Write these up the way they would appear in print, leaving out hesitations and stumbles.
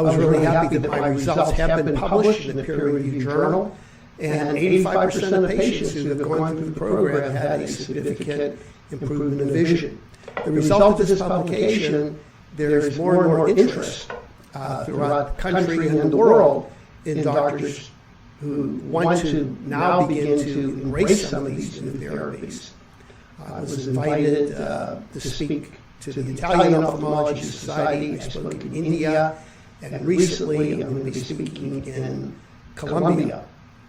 was really happy that my results have been published in a peer-reviewed journal, and 85% of patients who have gone through the program had a significant improvement in vision. The result of this publication, there's more and more interest throughout the country and the world in doctors who want to now begin to embrace some of these new therapies. I was invited to speak to the Italian Ophthalmology Society. I spoke in India, and recently I'm going to be speaking in Colombia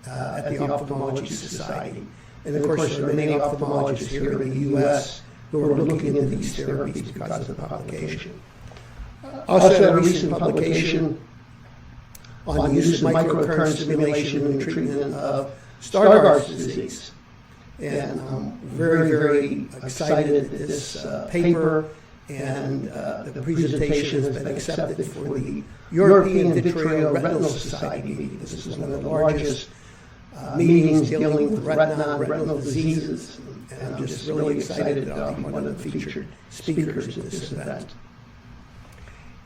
at the Ophthalmology Society. And of course, there are many ophthalmologists here in the U.S. who are looking into these therapies because of the publication. Also had a recent publication on the use of microcurrent stimulation in the treatment of Stargardt's disease. And I'm very, very excited that this paper and the presentation has been accepted for the European Vitreoretinal Society meeting. This is one of the largest meetings dealing with retina and retinal diseases. And I'm just really excited that I'll be one of the featured speakers at this event.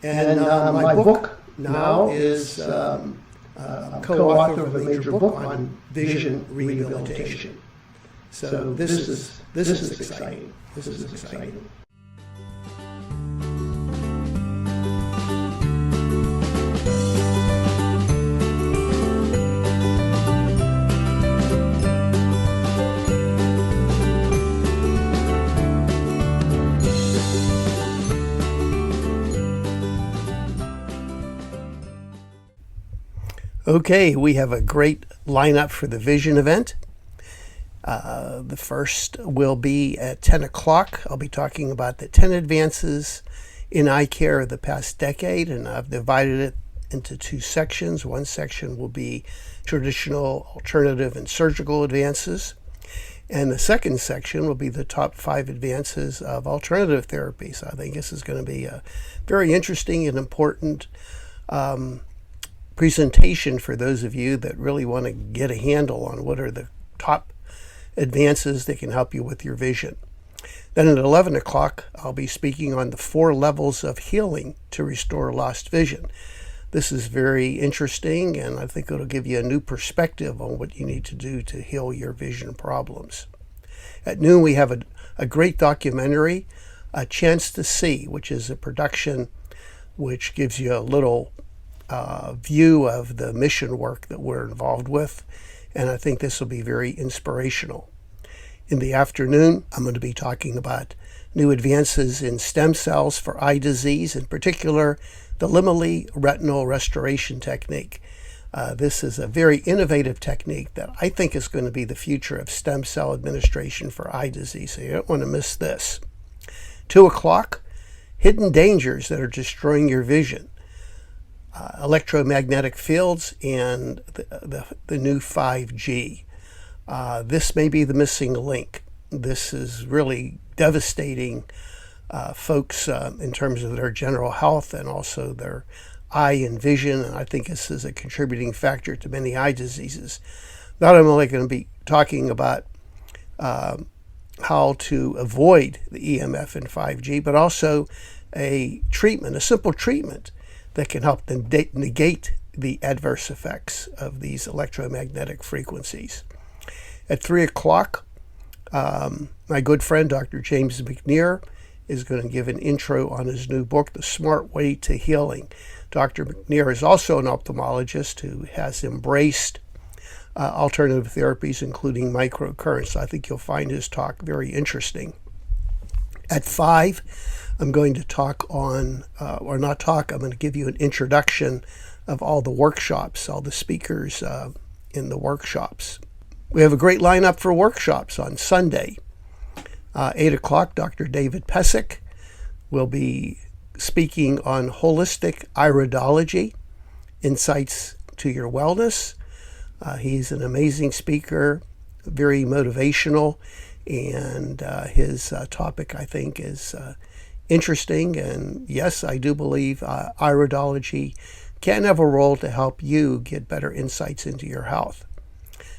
And my book now is I'm co-author of a major book on vision rehabilitation. So this is exciting. This is exciting. Okay, we have a great lineup for the vision event. The first will be at 10 o'clock. I'll be talking about the 10 advances in eye care of the past decade, and I've divided it into two sections. One section will be traditional, alternative, and surgical advances. And the second section will be the top 5 advances of alternative therapies. I think this is going to be a very interesting and important presentation for those of you that really want to get a handle on what are the top advances that can help you with your vision. Then at 11 o'clock, I'll be speaking on the 4 levels of healing to restore lost vision. This is very interesting, and I think it'll give you a new perspective on what you need to do to heal your vision problems. At noon, we have a great documentary, A Chance to See, which is a production which gives you a little view of the mission work that we're involved with, and I think this will be very inspirational. In the afternoon, I'm going to be talking about new advances in stem cells for eye disease, in particular the Limaly retinal restoration technique. This is a very innovative technique that I think is going to be the future of stem cell administration for eye disease, so you don't want to miss this. 2 o'clock, hidden dangers that are destroying your vision. Electromagnetic fields and the new 5G. This may be the missing link. This is really devastating folks in terms of their general health and also their eye and vision, and I think this is a contributing factor to many eye diseases. Not only going to be talking about how to avoid the EMF and 5G, but also a simple treatment that can help negate the adverse effects of these electromagnetic frequencies. At 3 o'clock, my good friend, Dr. James McNear, is going to give an intro on his new book, The Smart Way to Healing. Dr. McNear is also an ophthalmologist who has embraced alternative therapies, including microcurrents. I think you'll find his talk very interesting. At 5, I'm going to I'm going to give you an introduction of all the workshops, all the speakers in the workshops. We have a great lineup for workshops on Sunday. 8 o'clock, Dr. David Pesic will be speaking on holistic iridology, insights to your wellness. He's an amazing speaker, very motivational, and his topic, I think, is interesting. And yes, I do believe iridology can have a role to help you get better insights into your health.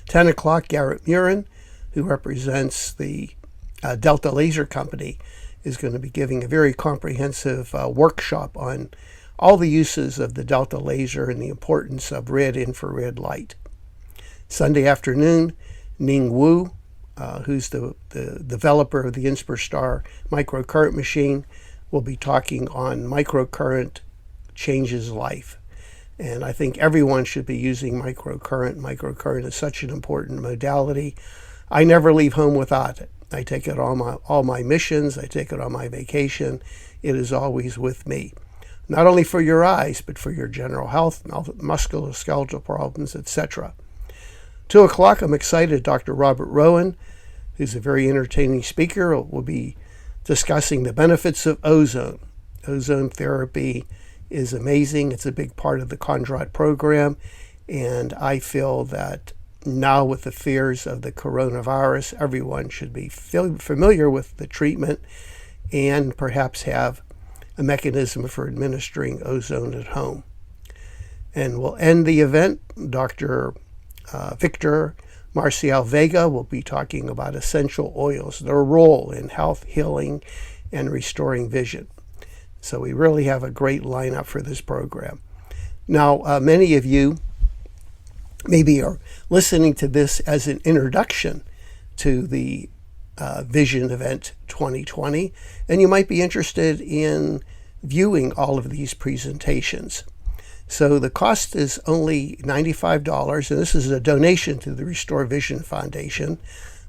10 o'clock, Garrett Murin, who represents the Delta Laser Company, is going to be giving a very comprehensive workshop on all the uses of the Delta laser and the importance of red infrared light. Sunday afternoon, Ning Wu, who's the developer of the InspirStar microcurrent machine, will be talking on microcurrent changes life. And I think everyone should be using microcurrent. Microcurrent is such an important modality. I never leave home without it. I take it on all my missions. I take it on my vacation. It is always with me. Not only for your eyes, but for your general health, musculoskeletal problems, etc. 2 o'clock, I'm excited. Dr. Robert Rowan, who's a very entertaining speaker, will be discussing the benefits of ozone. Ozone therapy is amazing. It's a big part of the Kondrat program. And I feel that now with the fears of the coronavirus, everyone should be familiar with the treatment and perhaps have a mechanism for administering ozone at home. And we'll end the event. Dr. Victor Marcial Vega will be talking about essential oils, their role in health, healing, and restoring vision. So we really have a great lineup for this program. Now, many of you maybe are listening to this as an introduction to the Vision Event 2020, and you might be interested in viewing all of these presentations. So the cost is only $95, and this is a donation to the Restore Vision Foundation.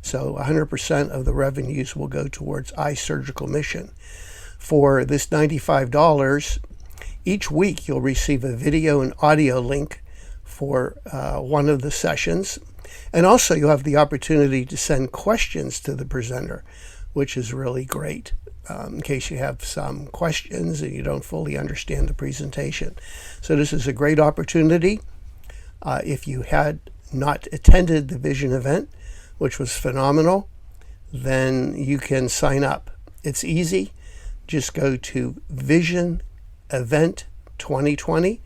So 100% of the revenues will go towards eye surgical mission. For this $95, each week you'll receive a video and audio link for one of the sessions. And also you'll have the opportunity to send questions to the presenter, which is really great in case you have some questions and you don't fully understand the presentation. So this is a great opportunity. If you had not attended the Vision event, which was phenomenal, then you can sign up. It's easy. Just go to Vision Event 2020.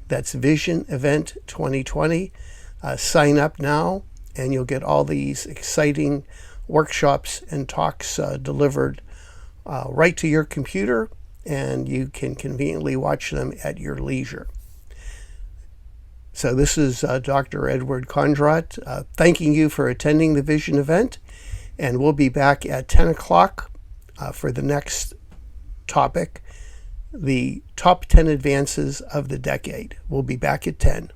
That's Vision Event 2020. Sign up now, and you'll get all these exciting workshops and talks delivered right to your computer, and you can conveniently watch them at your leisure. So this is Dr. Edward Kondrat thanking you for attending the Vision event, and we'll be back at 10 o'clock for the next topic, the top 10 advances of the decade. We'll be back at 10.